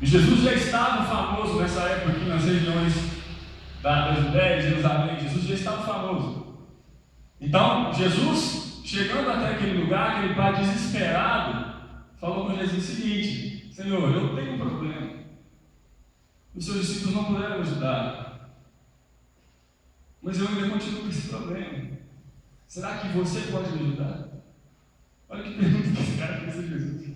E Jesus já estava famoso nessa época aqui nas regiões da Judéia, de Jerusalém. Jesus já estava famoso. Então, Jesus, chegando até aquele lugar, aquele pai desesperado, falou com Jesus o seguinte: Senhor, eu tenho um problema. Os seus discípulos não puderam me ajudar, mas eu ainda continuo com esse problema. Será que você pode me ajudar? Olha que pergunta que esse cara fez a Jesus.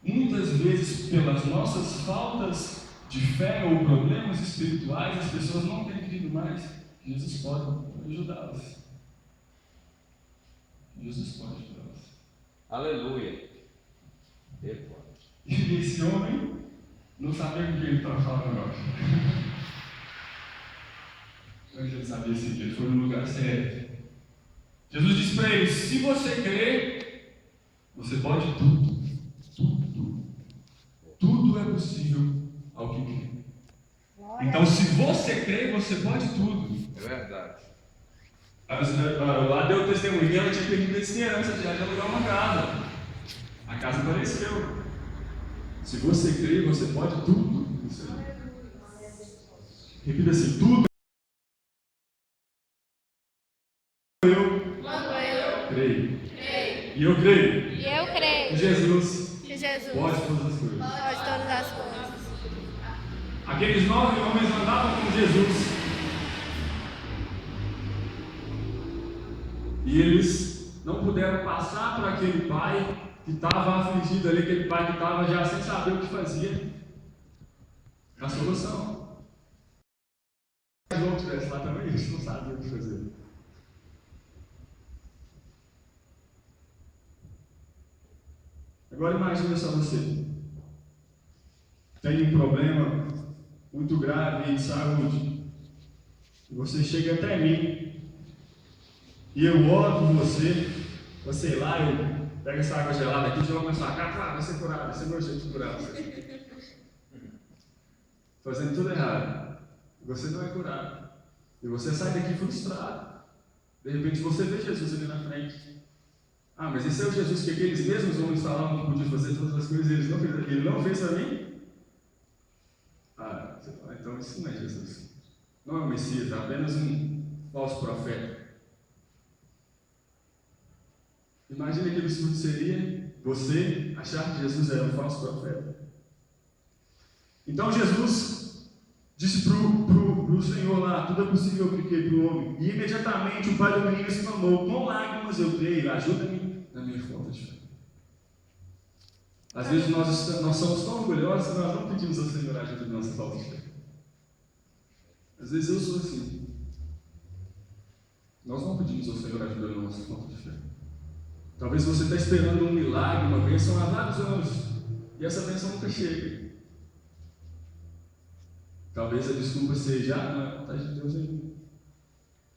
Muitas vezes, pelas nossas faltas de fé ou problemas espirituais, as pessoas não têm crido mais que Jesus pode ajudá-las. Jesus pode ajudá-las. Aleluia. Ele pode. E esse homem não sabia com quem ele estava falando, eu acho. Mas ele sabia sim, que ele foi no lugar certo. Jesus disse para ele: se você crer, você pode tudo. Tudo é possível ao que crê. Então, se você crê, você pode tudo. É verdade. Lá deu testemunho e ela tinha perdido a esperança de alugar uma casa. A casa apareceu. Se você crê, você pode tudo. Repita assim: tudo. Eu creio. E eu creio. Que Jesus pode todas as coisas. Aqueles 9 homens andavam com Jesus. E eles não puderam passar para aquele pai que estava afligido ali, aquele pai que estava já sem saber o que fazia. A solução. Se João estivesse lá também, eles não sabiam o que fazer. Agora imagine só você. Tem um problema muito grave de saúde. E você chega até mim. E eu oro por você. Você ir lá, eu pego essa água gelada aqui e jogo na sua cara. Vai ser curado, vai ser meu jeito de curar você. Fazendo tudo errado. Você não é curado. E você sai daqui frustrado. De repente você vê Jesus ali na frente. Ah, mas esse é o Jesus que aqueles mesmos homens falavam que podia fazer todas as coisas e ele não fez para mim? Ah, você fala, então isso não é Jesus. Não é o Messias, é apenas um falso profeta. Imagina que absurdo seria você achar que Jesus era um falso profeta. Então Jesus disse para o Senhor lá: tudo é possível para o homem. E imediatamente o pai do menino exclamou: com lágrimas eu creio, ajuda-me na minha falta de fé. Às vezes nós somos tão orgulhosos que nós não pedimos ao Senhor ajuda na nossa falta de fé. Às vezes eu sou assim. Nós não pedimos ao Senhor ajuda na nossa falta de fé. Talvez você está esperando um milagre, uma bênção há vários anos, e essa bênção nunca chega. Talvez a desculpa seja: não é a vontade de Deus ainda.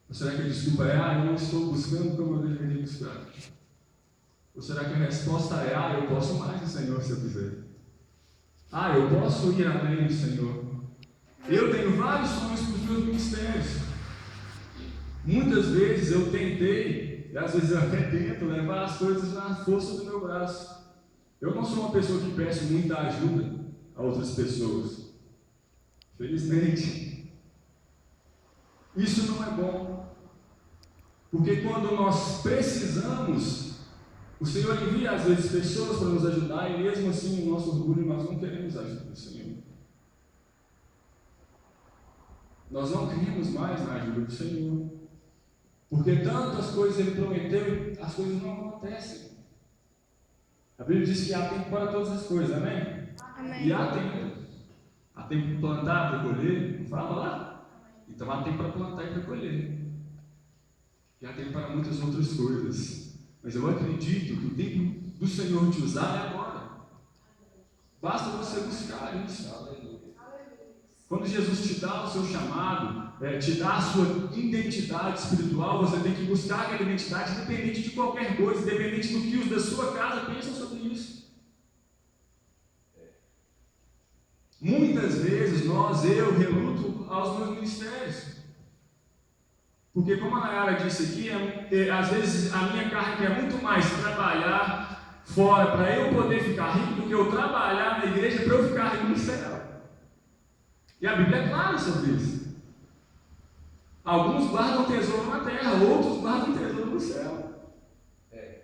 Ou será que a desculpa é: eu não estou buscando como eu deveria buscar? Ou será que a resposta é: eu posso mais do Senhor se eu quiser? Eu posso ir além do Senhor. Eu tenho vários sonhos para os meus ministérios. Muitas vezes eu tentei, e às vezes eu até tento, levar as coisas na força do meu braço. Eu não sou uma pessoa que peço muita ajuda a outras pessoas. Felizmente. Isso não é bom. Porque quando nós precisamos, o Senhor envia às vezes pessoas para nos ajudar, e mesmo assim, no nosso orgulho, nós não queremos a ajuda do Senhor. Nós não queremos mais na ajuda do Senhor. Porque tantas coisas Ele prometeu e as coisas não acontecem. A Bíblia diz que há tempo para todas as coisas, amém? Amém. E há tempo. Há tempo para plantar, para colher. Não fala lá? Então há tempo para plantar e para colher. E há tempo para muitas outras coisas. Mas eu acredito que o tempo do Senhor te usar é agora. Basta você buscar isso. Quando Jesus te dá o seu chamado, te dá a sua identidade espiritual, você tem que buscar aquela identidade, independente de qualquer coisa, independente do que os da sua casa pensam sobre isso. Muitas vezes eu reluto aos meus ministérios. Porque como a Nayara disse aqui, às vezes a minha carne quer muito mais trabalhar fora para eu poder ficar rico do que eu E a Bíblia é clara sobre isso. Alguns guardam tesouro na terra, outros guardam tesouro no céu.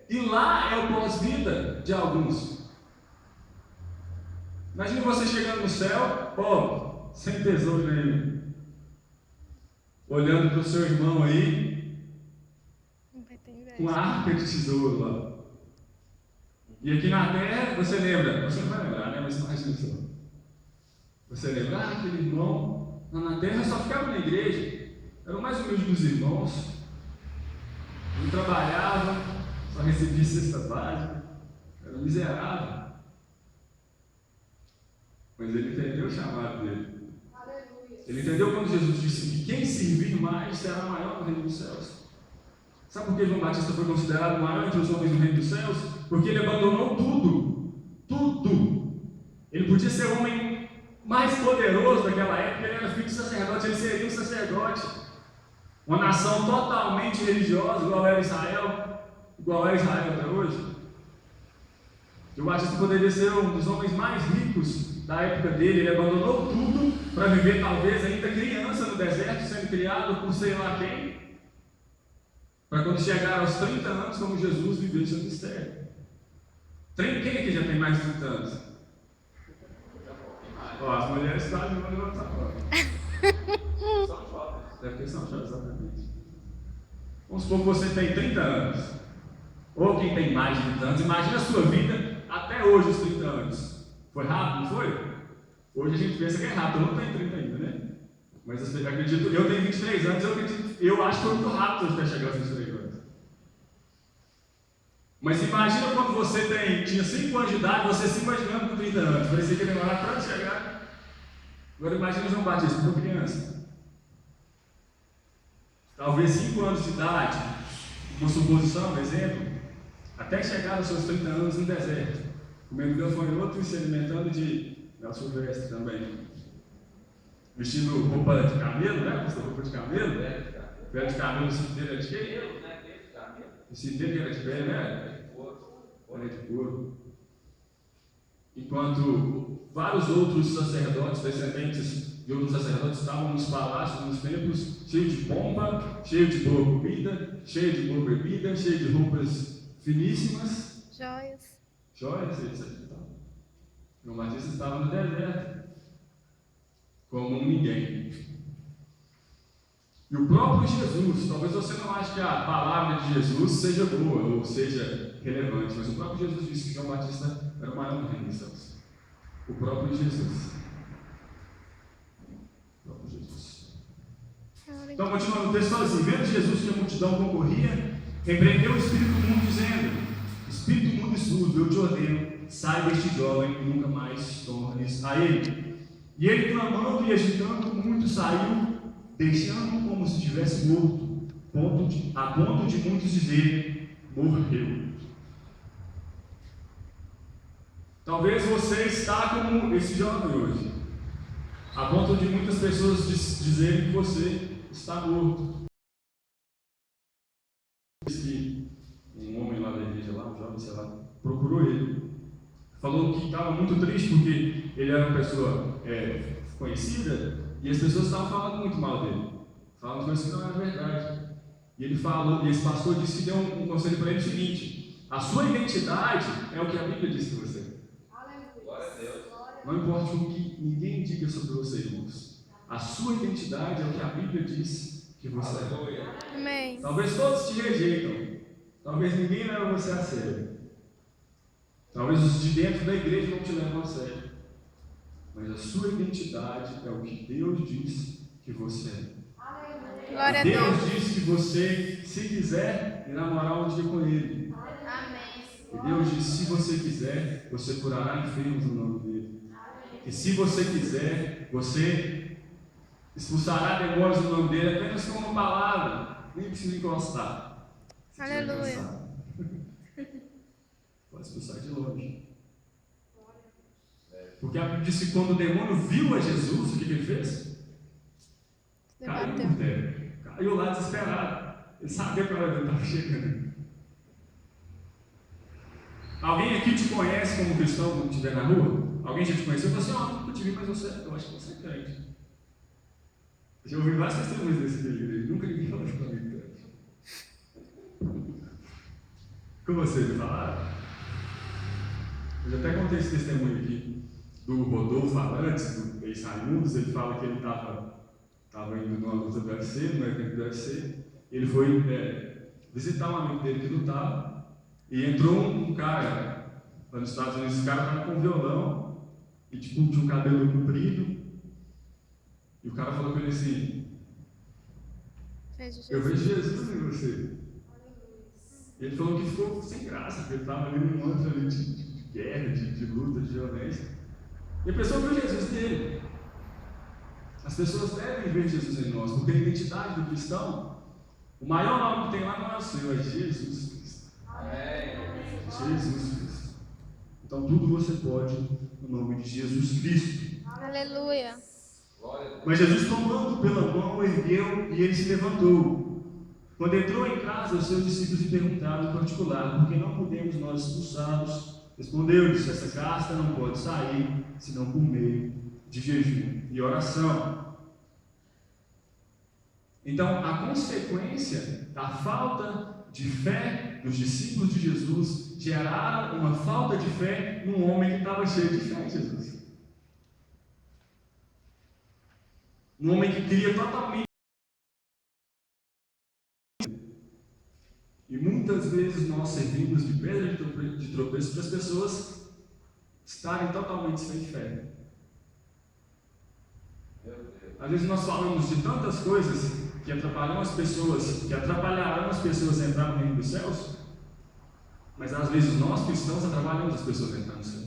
E lá é o pós-vida de alguns. Imagine você chegando no céu, pobre, sem tesouro nenhum, olhando para o seu irmão aí, com a arca de tesouro lá. E aqui na terra, você lembra, você não vai lembrar, né? Mas imagina só. Você lembra, aquele irmão, na terra só ficava na igreja, era o mais humilde dos irmãos, não trabalhava, só recebia cesta básica, era miserável. Mas ele entendeu o chamado dele. Ele entendeu quando Jesus disse que quem servir mais será maior no reino dos céus. Sabe por que João Batista foi considerado o maior entre os homens no reino dos céus? Porque ele abandonou tudo. Tudo. Ele podia ser o homem mais poderoso daquela época, ele era filho de sacerdote, ele seria um sacerdote. Uma nação totalmente religiosa, igual era Israel até hoje. João Batista poderia ser um dos homens mais ricos da época dele. Ele abandonou tudo para viver, talvez, ainda criança no deserto, sendo criado por sei lá quem, para quando chegar aos 30 anos, como Jesus viveu seu mistério. Quem aqui já tem mais de 30 anos? Ó, as mulheres estão de olho na sua São jovens. Deve ter são jovens, exatamente. Vamos supor que você tem 30 anos. Ou quem tem mais de 30 anos. Imagina a sua vida até hoje, os 30 anos. Foi rápido, não foi? Hoje a gente pensa que é rápido. Eu não tenho 30 ainda, né? Mas eu acredito, eu tenho 23 anos, eu acho que foi muito rápido hoje para chegar aos 23 anos. Mas imagina quando você tinha 5 anos de idade, você se imaginando com 30 anos. Parecia que ia demorar tanto chegar. Agora imagina João Batista, uma criança. Talvez 5 anos de idade, uma suposição, um exemplo, até chegar aos seus 30 anos no deserto, comendo gafanhoto e se alimentando de mel silvestre também. Vestindo roupa de camelo, né? Vestindo roupa de camelo. Pele de camelo, o cinto dele era de quê? O cinto dele era de pele, né? Era de couro. Enquanto vários outros sacerdotes, descendentes de outros sacerdotes, estavam nos palácios, nos templos, cheios de pompa, cheios de boa comida, cheios de boa bebida, cheios de roupas finíssimas. Joias, etc. João Batista estava no deserto, como um ninguém. E o próprio Jesus, talvez você não ache que a palavra de Jesus seja boa ou seja relevante, mas o próprio Jesus disse que João Batista era o maior no reino dos céus. O próprio Jesus. O próprio Jesus. Então, continuando o texto, fala assim: vendo Jesus que a multidão concorria, repreendeu o espírito do mundo, dizendo: espírito mudo e surdo, eu te ordeno, sai deste jovem e nunca mais tornes a ele. E ele, clamando e agitando muito, saiu, deixando-o como se estivesse morto, a ponto de muitos dizerem: morreu. Talvez você está como esse jovem hoje, a ponto de muitas pessoas dizerem que você está morto. Diz que um homem lá da igreja, um jovem, sei lá, procurou ele. Falou que estava muito triste porque ele era uma pessoa conhecida e as pessoas estavam falando muito mal dele. Falando coisas que não era verdade. E ele falou, e esse pastor disse que deu um conselho para ele o seguinte: a sua identidade é o que a Bíblia diz que você é. Glória a Deus. Não importa o que ninguém diga sobre você, irmãos. A sua identidade é o que a Bíblia diz que você é. Amém. Talvez todos te rejeitam. Talvez ninguém leve você a sério. Talvez os de dentro da igreja não te levam a sério. Mas a sua identidade é o que Deus diz que você é. Glória a Deus Deus. diz que você, se quiser, irá morar um dia com Ele. Amém. E Deus diz: se você quiser, você curará enfermos no nome dele. E se você quiser, você expulsará demônios no nome dele apenas com uma palavra. Nem precisa encostar. Aleluia. Pode expulsar de longe. Porque a Bíblia diz que quando o demônio viu a Jesus, o que ele fez? Caiu por terra. Caiu lá desesperado. Ele sabia para onde ele estava chegando. Alguém aqui te conhece como cristão quando estiver na rua? Alguém já te conheceu? Você, nunca te vi, mas eu acho que você é crente. Já ouvi vários testemunhos desse igreja, nunca ninguém falou comigo. Com vocês, já falaram? Eu já até contei esse testemunho aqui do Rodolfo Arantes, do ex-Raimundos. Ele fala que ele estava indo numa luta do UFC, no evento do UFC, e ele foi visitar um amigo dele que lutava, e entrou um cara lá nos Estados Unidos. Esse cara estava com um violão e tipo, tinha um cabelo comprido, e o cara falou com ele assim: eu vejo Jesus em você. E ele falou que ficou sem graça, porque ele estava ali num mantra ali de guerra, de luta, de violência. E a pessoa viu Jesus nele. As pessoas devem ver Jesus em nós, porque a identidade do cristão, o maior nome que tem lá não é o Senhor, é Jesus Cristo. Jesus Cristo. Então tudo você pode no nome de Jesus Cristo. Aleluia. Mas Jesus, tomando pela mão, ergueu e ele se levantou. Quando entrou em casa, os seus discípulos lhe perguntaram em particular: por que não podemos nós expulsá-los? Respondeu-lhes: essa casta não pode sair senão por meio de jejum e oração. Então, a consequência da falta de fé dos discípulos de Jesus geraram uma falta de fé num homem que estava cheio de fé em Jesus. Um homem que queria totalmente. E muitas vezes nós servimos de pedra de tropeço para as pessoas estarem totalmente sem fé. Às vezes nós falamos de tantas coisas que atrapalharão as pessoas a entrar no reino dos céus, mas às vezes nós cristãos atrapalhamos as pessoas a entrar no céu.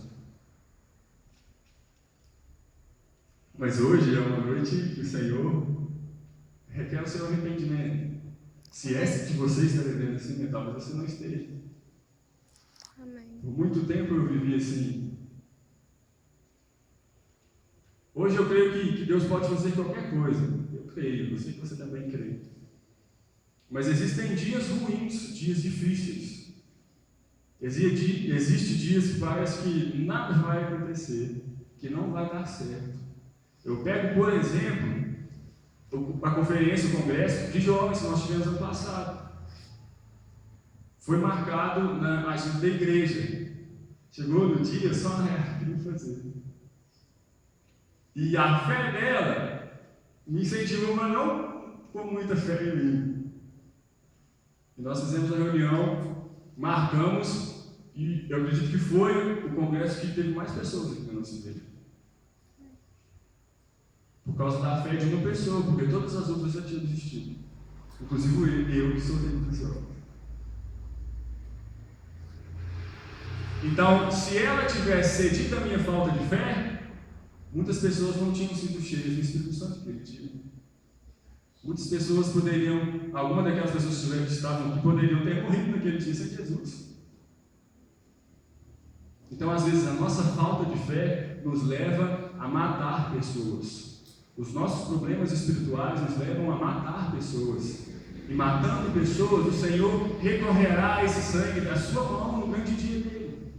Mas hoje é uma noite que o Senhor requer o seu arrependimento. Se é que você está vivendo assim, talvez você não esteja. Amém. Por muito tempo eu vivi assim. Hoje eu creio que Deus pode fazer qualquer coisa. Eu creio, eu sei que você também crê. Mas existem dias ruins, dias difíceis. Existem dias que parece que nada vai acontecer, que não vai dar certo. Eu pego, por exemplo, a conferência, o congresso de jovens que nós tivemos ano passado. Foi marcado na agenda da igreja. Chegou no dia, só na época que ia fazer. E a fé dela me incentivou, mas não com muita fé em mim. E nós fizemos uma reunião, marcamos, e eu acredito que foi o congresso que teve mais pessoas aqui na nossa igreja. Por causa da fé de uma pessoa, porque todas as outras já tinham desistido. Inclusive eu que sou dele pessoal. Então, se ela tivesse cedido a minha falta de fé, muitas pessoas não tinham sido cheias do Espírito Santo que ele tinha. Muitas pessoas alguma daquelas pessoas que estavam aqui poderiam ter morrido naquele dia sem Jesus. Então, às vezes, a nossa falta de fé nos leva a matar pessoas. Os nossos problemas espirituais nos levam a matar pessoas. E matando pessoas, o Senhor recorrerá a esse sangue da sua mão no grande dia dele.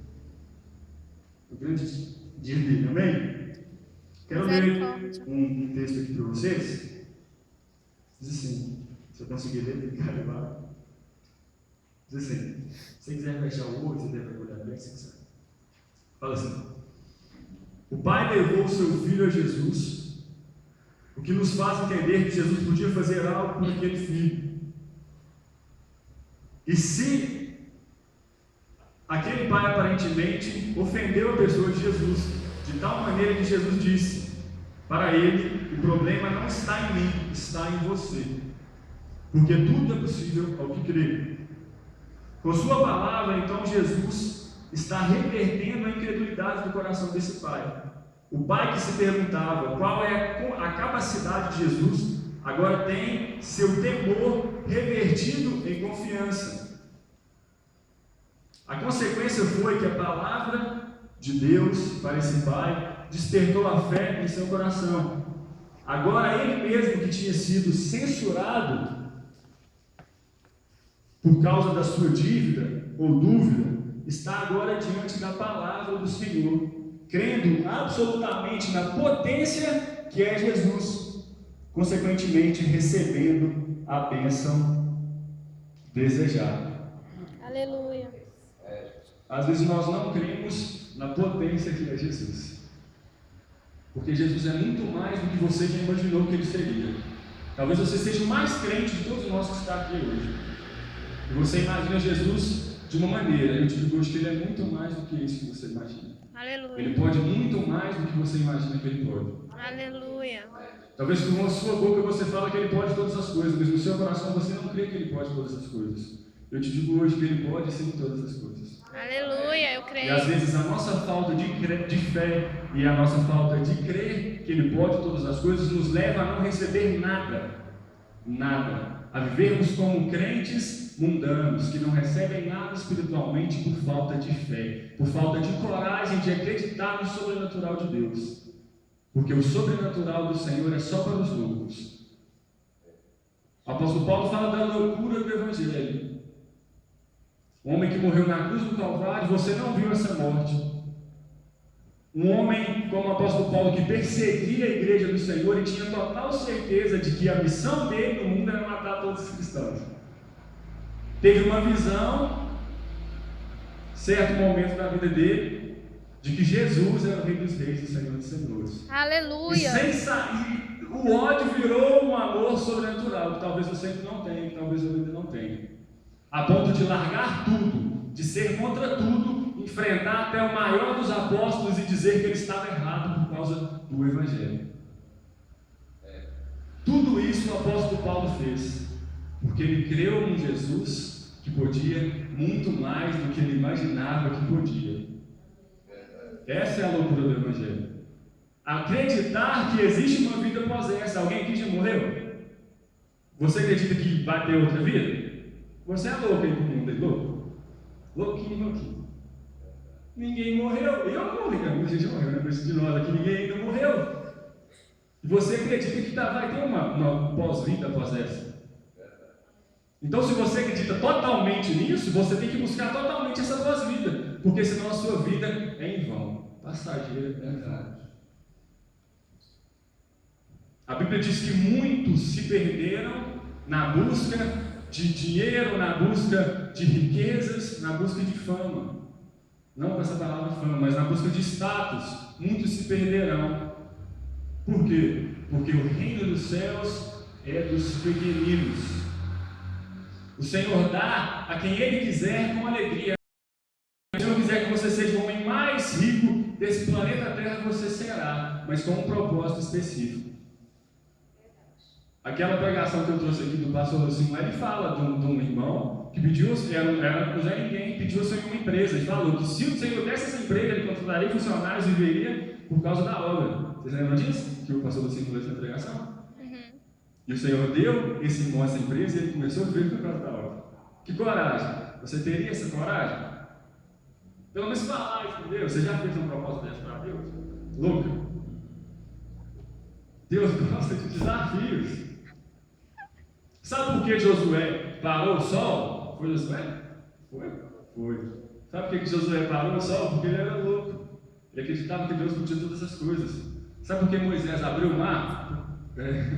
No grande dia dele, amém? Quero ler um texto aqui para vocês. Diz assim, se eu conseguir ler, fica elevado. Diz assim: se você quiser fechar o olho, você deve olhar bem, se quiser. Fala assim: o Pai levou o seu Filho a Jesus, o que nos faz entender que Jesus podia fazer algo por aquele Filho. E se aquele Pai aparentemente ofendeu a pessoa de Jesus, de tal maneira que Jesus disse para ele: o problema não está em mim, está em você, porque tudo é possível ao que crê. Com sua palavra, então, Jesus está revertendo a incredulidade do coração desse pai. O pai que se perguntava qual é a capacidade de Jesus, agora tem seu temor revertido em confiança. A consequência foi que a palavra de Deus para esse pai despertou a fé em seu coração. Agora ele mesmo, que tinha sido censurado por causa da sua dívida ou dúvida, está agora diante da palavra do Senhor, crendo absolutamente na potência que é Jesus. consequentemente recebendo a bênção desejada. Aleluia. Às vezes nós não cremos na potência que é Jesus, porque Jesus é muito mais do que você já imaginou que ele seria. Talvez você seja o mais crente de todos nós que está aqui hoje, e você imagina Jesus de uma maneira. Eu te digo hoje que ele é muito mais do que isso que você imagina. Aleluia. Ele pode muito mais do que você imagina que ele pode. Aleluia. Talvez com a sua boca você fala que ele pode todas as coisas, mas no seu coração você não crê que ele pode todas as coisas. Eu te digo hoje que ele pode sim todas as coisas. Aleluia, eu E creio. às vezes a nossa falta de fé e a nossa falta de crer que ele pode todas as coisas nos leva a não receber nada. Nada. A vivermos como crentes mundanos, que não recebem nada espiritualmente por falta de fé, por falta de coragem de acreditar no sobrenatural de Deus. Porque o sobrenatural do Senhor é só para os loucos. O apóstolo Paulo fala da loucura do Evangelho. Um homem que morreu na cruz do Calvário, você não viu essa morte. Um homem, como o apóstolo Paulo, que perseguia a igreja do Senhor e tinha total certeza de que a missão dele no mundo era matar todos os cristãos. Teve uma visão, certo momento da vida dele, de que Jesus era o Rei dos Reis e o Senhor dos Senhores. Aleluia. E sem sair, o ódio virou um amor sobrenatural, que talvez você ainda não tenha, que talvez eu ainda não tenha. A ponto de largar tudo, de ser contra tudo, enfrentar até o maior dos apóstolos e dizer que ele estava errado por causa do Evangelho. Tudo isso o apóstolo Paulo fez, porque ele creu em Jesus, que podia muito mais do que ele imaginava que podia. Essa é a loucura do Evangelho. Acreditar que existe uma vida após essa. Alguém aqui já morreu? Você acredita que vai ter outra vida? Você é louco aí pro mundo, é louco? Louquinho, louquinho. Ninguém morreu. Eu não morri, cara. Muita gente morreu, né? Por isso de nós aqui, ninguém ainda morreu. E você acredita que vai ter uma pós-vida após essa? Então, se você acredita totalmente nisso, você tem que buscar totalmente essa pós-vida. Porque senão a sua vida é em vão. Passageira é em vão. A Bíblia diz que muitos se perderam na busca de dinheiro, na busca de riquezas, na busca de fama. Não com essa palavra fama, mas na busca de status. Muitos se perderão. Por quê? Porque o reino dos céus é dos pequeninos. O Senhor dá a quem Ele quiser com alegria. Se o Senhor quiser que você seja o homem mais rico desse planeta Terra, você será, mas com um propósito específico. Aquela pregação que eu trouxe aqui do pastor Lucinho, ele fala de um irmão que pediu, era não Zé Ninguém, pediu ao Senhor uma empresa. Ele falou que se o Senhor desse essa empresa, ele contrataria funcionários e viveria por causa da obra. Vocês lembram disso? Que o pastor Lucinho falou isso na pregação? E o Senhor deu esse irmão essa empresa e ele começou a viver por causa da obra. Que coragem! Você teria essa coragem? Pelo menos falar isso com Deus. Você já fez uma proposta dessa para Deus? Louca! Deus gosta de desafios. Sabe por que Josué parou o sol? Foi Josué? Foi. Sabe por que Josué parou o sol? Porque ele era louco. Ele acreditava que Deus podia todas as coisas. Sabe por que Moisés abriu o mar?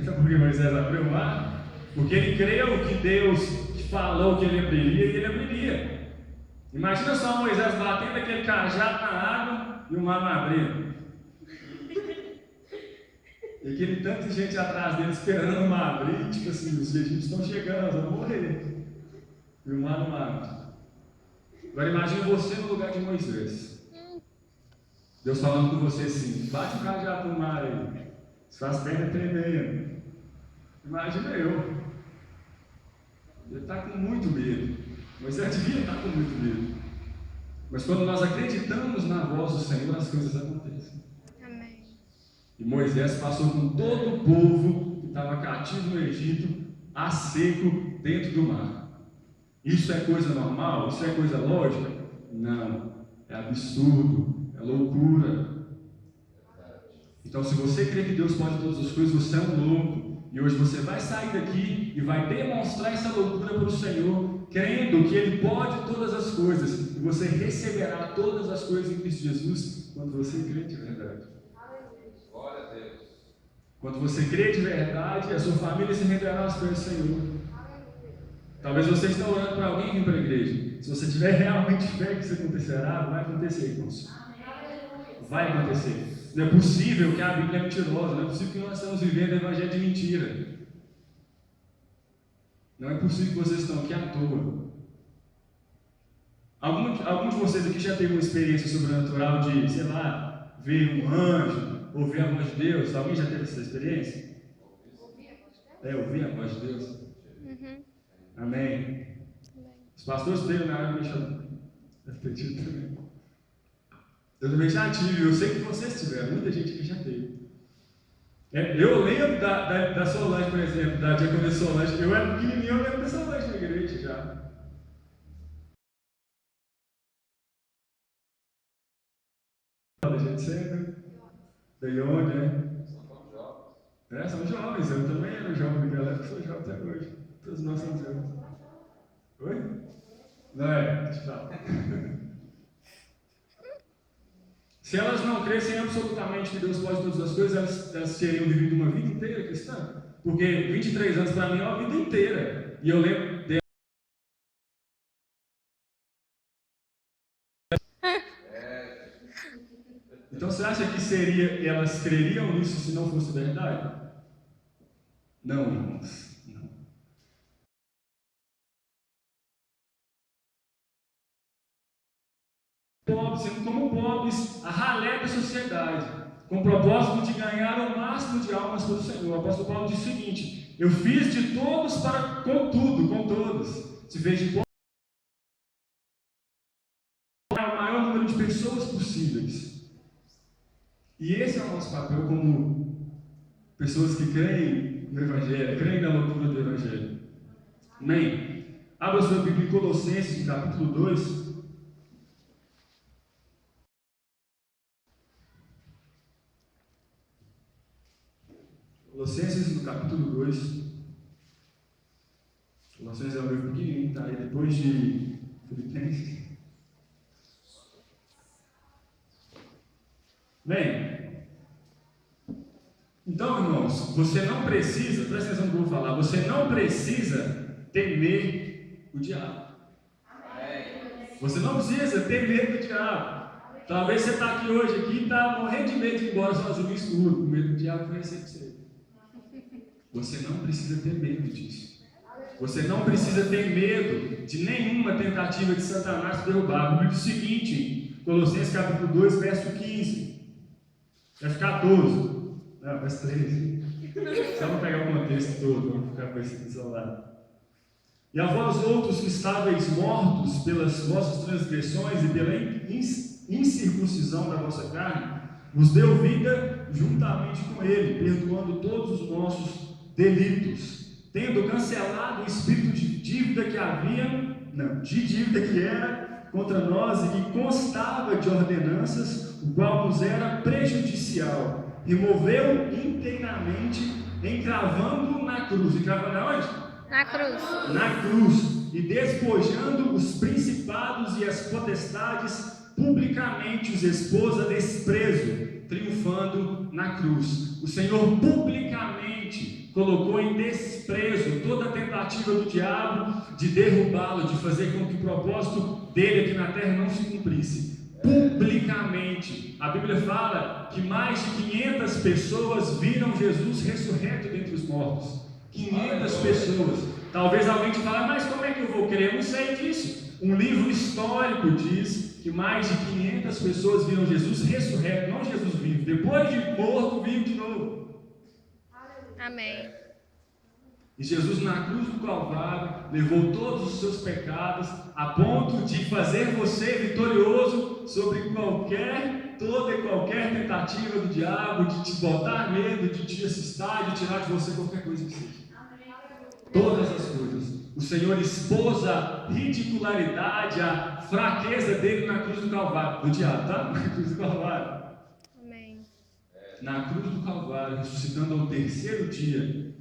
Sabe por que Moisés abriu o mar? Porque ele creu que Deus falou que ele abriria e ele abriria. Imagina só Moisés batendo aquele cajado na água e o mar não abrindo. E aquele tanto de gente atrás dele esperando o mar abrir, tipo assim, os egípcios estão chegando, nós vamos morrer. E o mar não abre. Agora imagine você no lugar de Moisés. Deus falando com você assim, bate o cajado no mar aí, suas pernas tremendo. Imagina eu. Ele está com muito medo. Moisés devia estar com muito medo. Mas quando nós acreditamos na voz do Senhor, as coisas acontecem. E Moisés passou com todo o povo que estava cativo no Egito, a seco, dentro do mar. Isso é coisa normal? Isso é coisa lógica? Não. É absurdo. É loucura. Então, se você crê que Deus pode todas as coisas, você é um louco. E hoje você vai sair daqui e vai demonstrar essa loucura para o Senhor, crendo que Ele pode todas as coisas. E você receberá todas as coisas em Cristo Jesus quando você crê de verdade. Quando você crê de verdade, a sua família se renderá aos pés do Senhor. Talvez você esteja orando para alguém vir para a igreja. Se você tiver realmente fé que isso acontecerá, vai acontecer, irmãos. Vai acontecer. Não é possível que a Bíblia é mentirosa. Não é possível que nós estamos vivendo o evangelho de mentira. Não é possível que vocês estão aqui à toa. Algum de vocês aqui já teve uma experiência sobrenatural de, sei lá, ver um anjo, ouvir a voz de Deus? Alguém já teve essa experiência? Ouvir a voz de Deus. Uhum. Amém. Os pastores dele na área deve ter tido também. Eu também já tive, eu sei que vocês tiveram, muita gente aqui já teve. Eu lembro da Solange, por exemplo, da diaconisa Solange. Eu era pequenininho, eu lembro da Solange na igreja já. Da gente sempre, da Ione, né? São jovens, eu também era jovem naquela época, sou jovem até hoje. Todos nós somos jovens. Oi? Não é, deixa eu falar. Se elas não crescem absolutamente que Deus pode todas as coisas, elas teriam vivido uma vida inteira cristã. Porque 23 anos para mim é uma vida inteira. E eu lembro dela. Então você acha que elas creriam nisso se não fosse verdade? Não, irmãos. Não. Pobres, sendo como pobres, a ralé da sociedade, com o propósito de ganhar o máximo de almas pelo Senhor. O apóstolo Paulo diz o seguinte: eu fiz de todos para com tudo, com todos. Se fez de o maior número de pessoas possíveis. E esse é o nosso papel como pessoas que creem no Evangelho, creem na loucura do Evangelho. Amém? Abra sua Bíblia em Colossenses, no capítulo 2. Colossenses, no capítulo 2. Colossenses é um livro pequenininho, está aí depois de Filipenses. Bem, então, irmãos, você não precisa, presta atenção no que eu vou falar, você não precisa temer o diabo. Você não precisa ter medo do diabo. Talvez você está aqui hoje e está morrendo de medo de ir embora sozinho no escuro, com medo do diabo conhecer você. Você não precisa ter medo disso. Você não precisa ter medo de nenhuma tentativa de Satanás derrubar. A Bíblia diz o seguinte, Colossenses capítulo 2, verso 15. Verso 14. Não, verso 13. Só para pegar o contexto todo, vamos ficar com esse aqui isolado. E a vós outros que estáveis mortos pelas vossas transgressões e pela incircuncisão da vossa carne, vos deu vida juntamente com ele, perdoando todos os nossos delitos, tendo cancelado o espírito de dívida que era contra nós e que constava de ordenanças, o qual nos era prejudicial, removeu inteiramente, encravando na cruz. Encravando aonde? Na cruz. Na cruz, e despojando os principados e as potestades, publicamente os expôs a desprezo, triunfando na cruz. O Senhor publicamente colocou em desprezo toda a tentativa do diabo de derrubá-lo, de fazer com que o propósito dele aqui na terra não se cumprisse. Publicamente, a Bíblia fala que mais de 500 pessoas viram Jesus ressurreto dentre os mortos. 500 pessoas. Talvez alguém te fale, mas como é que eu vou crer? Eu não sei disso. Um livro histórico diz que mais de 500 pessoas viram Jesus ressurreto, não Jesus vivo. Depois de morto, vivo de novo. Amém. E Jesus na cruz do Calvário levou todos os seus pecados a ponto de fazer você vitorioso sobre toda e qualquer tentativa do diabo de te botar medo, de te assustar, de tirar de você qualquer coisa que seja. Todas as coisas. O Senhor expôs a ridicularidade, a fraqueza dele na cruz do Calvário. Do diabo, tá? Na cruz do Calvário. Amém. Na cruz do Calvário, ressuscitando ao terceiro dia.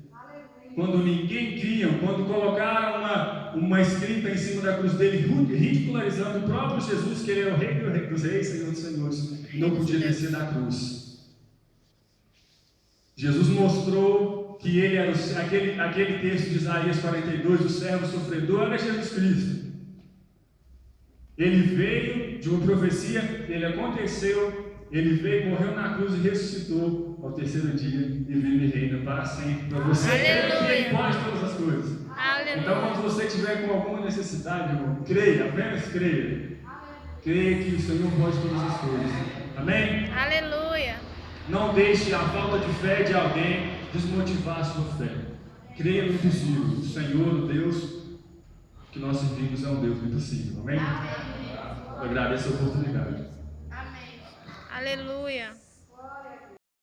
Quando ninguém cria, quando colocaram uma escrita em cima da cruz dele, ridicularizando o próprio Jesus, que ele era o rei dos reis, Senhor dos senhores, não podia descer da cruz. Jesus mostrou que ele era aquele texto de Isaías 42, o servo sofredor, era Jesus Cristo. Ele veio de uma profecia, ele aconteceu, ele veio, morreu na cruz e ressuscitou ao terceiro dia e vive e reina para sempre. Para você crer que ele pode todas as coisas. Aleluia. Então, quando você estiver com alguma necessidade, irmão, creia, apenas creia. Creia que o Senhor pode todas as coisas. Amém? Aleluia. Não deixe a falta de fé de alguém desmotivar a sua fé. Creia no impossível. O Senhor, o Deus que nós servimos, é um Deus do impossível. Amém? Eu agradeço a oportunidade. Aleluia.